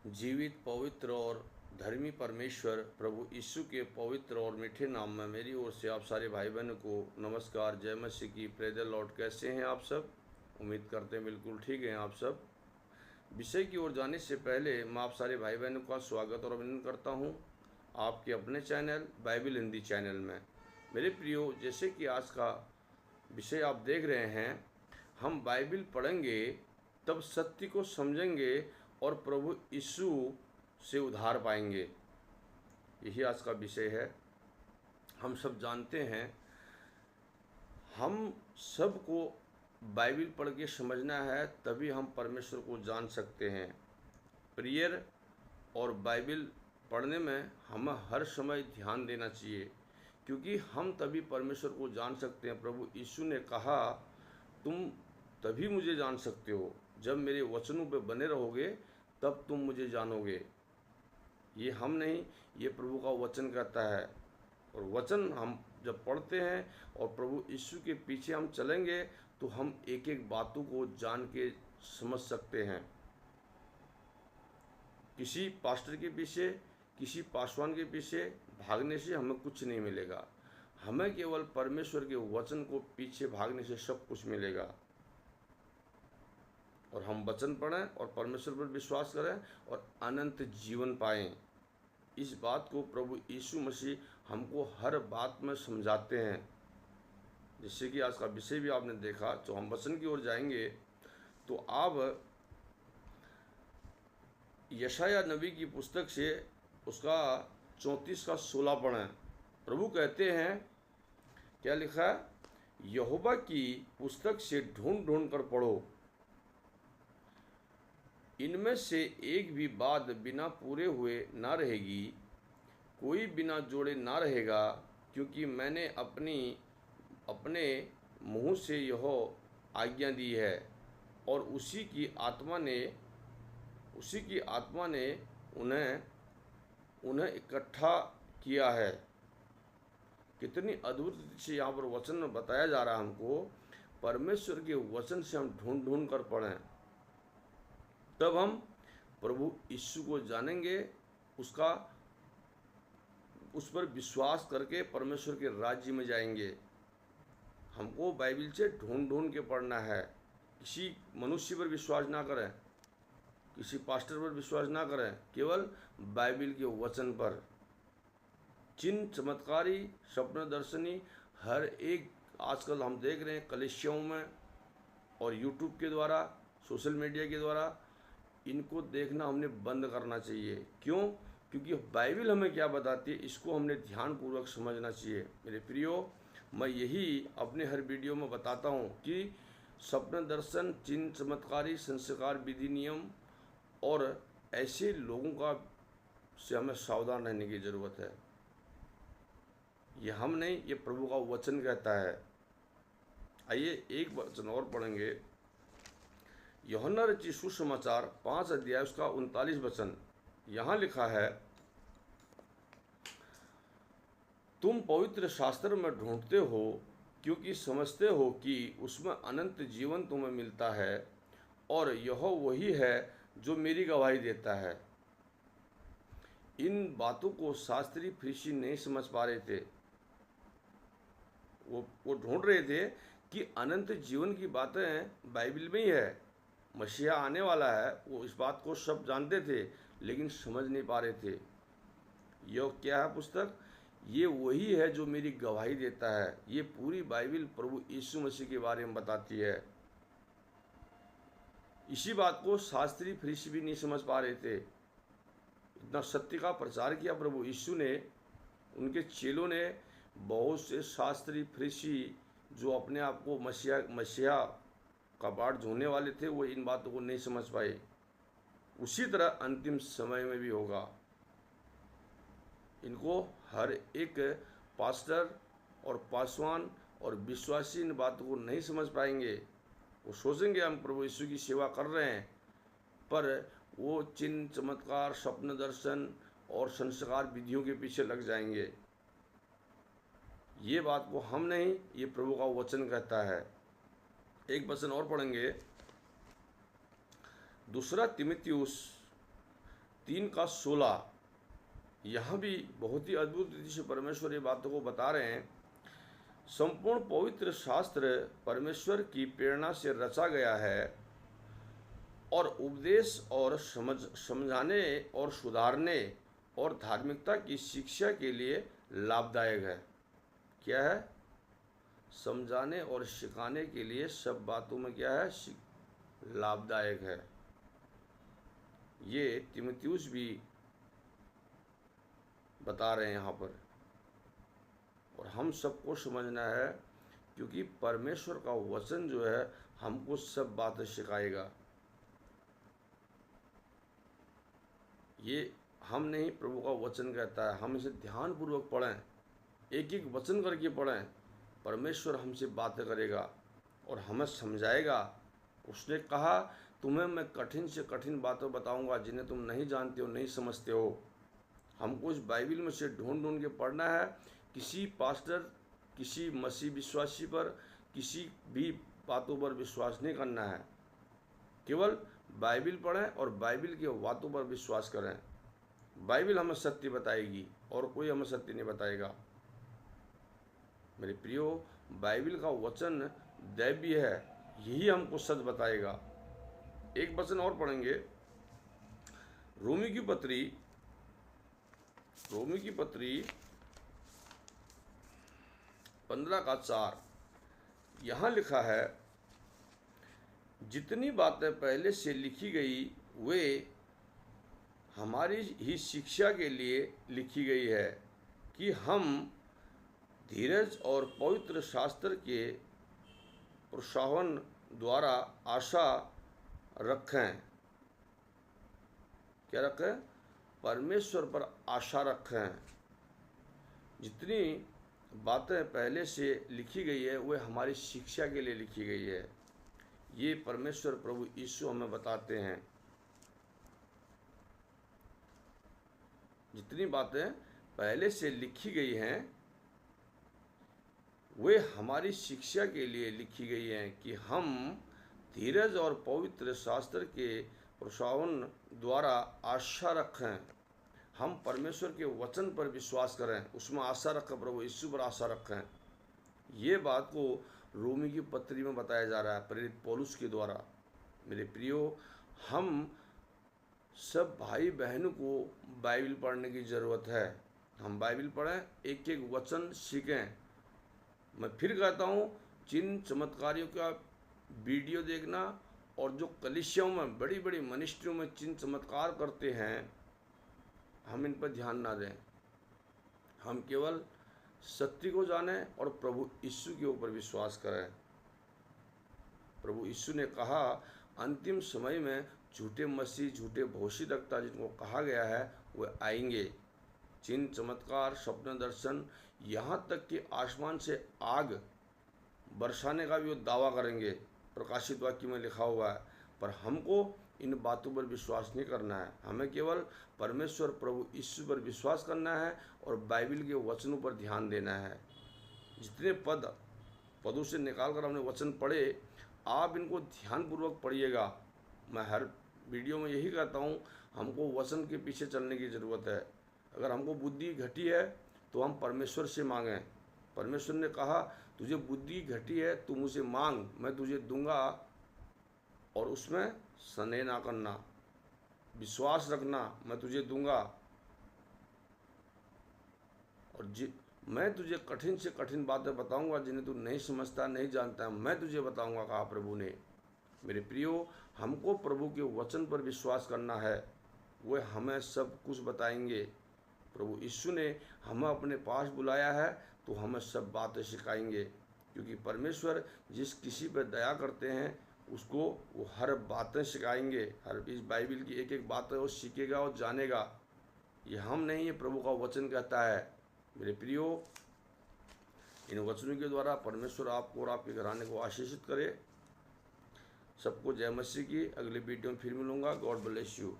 जीवित, पवित्र और धर्मी परमेश्वर प्रभु यीशु के पवित्र और मीठे नाम में मेरी ओर से आप सारे भाई बहनों को नमस्कार। जय मसीह की, प्रेज़ द लॉर्ड। कैसे हैं आप सब? उम्मीद करते हैं बिल्कुल ठीक हैं आप सब। विषय की ओर जाने से पहले मैं आप सारे भाई बहनों का स्वागत और अभिनंदन करता हूं आपके अपने चैनल बाइबल हिंदी चैनल में। मेरे प्रियो, जैसे कि आज का विषय आप देख रहे हैं, हम बाइबल पढ़ेंगे तब सत्य को समझेंगे और प्रभु यीशु से उद्धार पाएंगे। यही आज का विषय है। हम सब जानते हैं, हम सबको बाइबल पढ़ के समझना है, तभी हम परमेश्वर को जान सकते हैं। प्रेयर और बाइबल पढ़ने में हमें हर समय ध्यान देना चाहिए, क्योंकि हम तभी परमेश्वर को जान सकते हैं। प्रभु यीशु ने कहा, तुम तभी मुझे जान सकते हो जब मेरे वचनों पे बने रहोगे, तब तुम मुझे जानोगे। ये हम नहीं, ये प्रभु का वचन कहता है। और वचन हम जब पढ़ते हैं और प्रभु यीशु के पीछे हम चलेंगे, तो हम एक एक बातों को जान के समझ सकते हैं। किसी पास्टर के पीछे, किसी पासवान के पीछे भागने से हमें कुछ नहीं मिलेगा। हमें केवल परमेश्वर के वचन को पीछे भागने से सब कुछ मिलेगा। और हम वचन पढ़ें और परमेश्वर पर विश्वास करें और अनंत जीवन पाएं। इस बात को प्रभु यीशु मसीह हमको हर बात में समझाते हैं। जैसे कि आज का विषय भी आपने देखा, तो हम वचन की ओर जाएंगे। तो आप यशाया नबी की पुस्तक से उसका 34 का 16 पढ़ें। प्रभु कहते हैं, क्या लिखा है? यहोवा की पुस्तक से ढूंढ ढूंढ कर पढ़ो, इनमें से एक भी बात बिना पूरे हुए ना रहेगी, कोई बिना जोड़े ना रहेगा, क्योंकि मैंने अपने मुंह से यह आज्ञा दी है और उसी की आत्मा ने उन्हें इकट्ठा किया है। कितनी अद्भुत से यहाँ पर वचन में बताया जा रहा है हमको। परमेश्वर के वचन से हम ढूंढ ढूंढ कर पढ़ें, तब हम प्रभु यीशु को जानेंगे। उस पर विश्वास करके परमेश्वर के राज्य में जाएंगे। हमको बाइबल से ढूंढ ढूंढ के पढ़ना है। किसी मनुष्य पर विश्वास ना करें, किसी पास्टर पर विश्वास ना करें, केवल बाइबल के वचन पर। चिन्ह, चमत्कारी, स्वप्न दर्शनी हर एक आजकल हम देख रहे हैं कलीसियाओं में और यूट्यूब के द्वारा, सोशल मीडिया के द्वारा। इनको देखना हमने बंद करना चाहिए। क्यों? क्योंकि बाइबल हमें क्या बताती है, इसको हमने ध्यानपूर्वक समझना चाहिए। मेरे प्रियो, मैं यही अपने हर वीडियो में बताता हूँ कि स्वप्न दर्शन, चिन्ह, चमत्कारी, संस्कार, विधि, नियम और ऐसे लोगों का से हमें सावधान रहने की ज़रूरत है। ये हम नहीं, ये प्रभु का वचन कहता है। आइए एक वचन और पढ़ेंगे। यूहन्ना रचित सुसमाचार 5 अध्याय उसका 39 वचन। यहाँ लिखा है, तुम पवित्र शास्त्र में ढूंढते हो, क्योंकि समझते हो कि उसमें अनंत जीवन तुम्हें मिलता है, और यह वही है जो मेरी गवाही देता है। इन बातों को शास्त्री फरीसी नहीं समझ पा रहे थे। वो ढूंढ रहे थे कि अनंत जीवन की बातें बाइबल में ही है, मसीहा आने वाला है। वो इस बात को सब जानते थे, लेकिन समझ नहीं पा रहे थे। यह क्या है पुस्तक? ये वही है जो मेरी गवाही देता है। ये पूरी बाइबल प्रभु यीशु मसीह के बारे में बताती है। इसी बात को शास्त्री फरीसी भी नहीं समझ पा रहे थे। इतना सत्य का प्रचार किया प्रभु यीशु ने, उनके चेलों ने। बहुत से शास्त्री फरीसी जो अपने आप को मसीहा का बाट जोड़ने वाले थे, वो इन बातों को नहीं समझ पाए। उसी तरह अंतिम समय में भी होगा। इनको हर एक पास्टर और पासवान और विश्वासी इन बातों को नहीं समझ पाएंगे। वो सोचेंगे हम प्रभु यीशु की सेवा कर रहे हैं, पर वो चिन्ह, चमत्कार, स्वप्न दर्शन और संस्कार विधियों के पीछे लग जाएंगे। ये बात को हम नहीं, ये प्रभु का वचन कहता है। एक वचन और पढ़ेंगे, 2 तिमुथियुस 3:16 यहाँ भी बहुत ही अद्भुत रीति से परमेश्वर ये बातों को बता रहे हैं। संपूर्ण पवित्र शास्त्र परमेश्वर की प्रेरणा से रचा गया है और उपदेश और समझाने और सुधारने और धार्मिकता की शिक्षा के लिए लाभदायक है। क्या है? समझाने और सिखाने के लिए सब बातों में क्या है? लाभदायक है। ये तीमुथियुस भी बता रहे हैं यहाँ पर, और हम सबको समझना है, क्योंकि परमेश्वर का वचन जो है हमको सब बातें सिखाएगा। ये हम नहीं, प्रभु का वचन कहता है, हम इसे ध्यानपूर्वक पढ़ें, एक एक वचन करके पढ़ें। परमेश्वर हमसे बातें करेगा और हमें समझाएगा। उसने कहा, तुम्हें मैं कठिन से कठिन बातें बताऊंगा जिन्हें तुम नहीं जानते हो, नहीं समझते हो। हमको इस बाइबिल में से ढूंढ ढूंढ के पढ़ना है। किसी पास्टर, किसी मसीह विश्वासी पर, किसी भी बातों पर विश्वास नहीं करना है। केवल बाइबिल पढ़ें और बाइबिल की बातों पर विश्वास करें। बाइबिल हमें सत्य बताएगी और कोई हमें सत्य नहीं बताएगा। मेरे प्रियो, बाइबिल का वचन दैवीय है, यही हमको सच बताएगा। एक वचन और पढ़ेंगे, रोमी की पत्री 15:4। यहाँ लिखा है, जितनी बातें पहले से लिखी गई वे हमारी ही शिक्षा के लिए लिखी गई है कि हम धीरज और पवित्र शास्त्र के प्रोत्साहन द्वारा आशा रखें। क्या रखें? परमेश्वर पर आशा रखें। जितनी बातें पहले से लिखी गई है वे हमारी शिक्षा के लिए लिखी गई है। ये परमेश्वर प्रभु यीशु हमें बताते हैं। जितनी बातें पहले से लिखी गई हैं वे हमारी शिक्षा के लिए लिखी गई हैं कि हम धीरज और पवित्र शास्त्र के प्रोत्साहन द्वारा आशा रखें। हम परमेश्वर के वचन पर विश्वास करें, उसमें आशा रखें, प्रभु यीशु पर आशा रखें। ये बात को रोमी की पत्री में बताया जा रहा है प्रेरित पौलुस के द्वारा। मेरे प्रियो, हम सब भाई बहनों को बाइबिल पढ़ने की ज़रूरत है। हम बाइबिल पढ़ें, एक एक वचन सीखें। मैं फिर कहता हूँ, जिन चमत्कारियों का वीडियो देखना और जो कलीसियाओं में, बड़ी बड़ी मिनिस्ट्रियों में जिन चमत्कार करते हैं, हम इन पर ध्यान ना दें। हम केवल सत्य को जानें और प्रभु यीशु के ऊपर विश्वास करें। प्रभु यीशु ने कहा, अंतिम समय में झूठे मसीह, झूठे भविष्यद्वक्ता जिनको कहा गया है, वे आएंगे। चिन्ह, चमत्कार, स्वप्न दर्शन, यहाँ तक कि आसमान से आग बरसाने का भी वो दावा करेंगे। प्रकाशित वाक्य में लिखा हुआ है। पर हमको इन बातों पर विश्वास नहीं करना है। हमें केवल परमेश्वर प्रभु यीशु पर विश्वास करना है और बाइबिल के वचनों पर ध्यान देना है। जितने पदों से निकाल कर हमने वचन पढ़े, आप इनको ध्यानपूर्वक पढ़िएगा। मैं हर वीडियो में यही कहता हूँ, हमको वचन के पीछे चलने की ज़रूरत है। अगर हमको बुद्धि घटी है तो हम परमेश्वर से मांगें। परमेश्वर ने कहा, तुझे बुद्धि घटी है, तू मुझे मांग, मैं तुझे दूंगा। और उसमें संदेह ना करना, विश्वास रखना, मैं तुझे दूंगा। और मैं तुझे कठिन से कठिन बातें बताऊंगा जिन्हें तू नहीं समझता, नहीं जानता, मैं तुझे बताऊंगा, कहा प्रभु ने। मेरे प्रियो, हमको प्रभु के वचन पर विश्वास करना है, वे हमें सब कुछ बताएंगे। प्रभु यीशु ने हमें अपने पास बुलाया है तो हमें सब बातें सिखाएंगे, क्योंकि परमेश्वर जिस किसी पर दया करते हैं उसको वो हर बातें सिखाएंगे। हर इस बाइबिल की एक एक बातें वो सीखेगा और जानेगा। ये हम नहीं, ये प्रभु का वचन कहता है। मेरे प्रियो, इन वचनों के द्वारा परमेश्वर आपको और आपके घराने को आशीषित करे। सबको जय मसीह की। अगले वीडियो में फिर मिलूंगा। God bless you.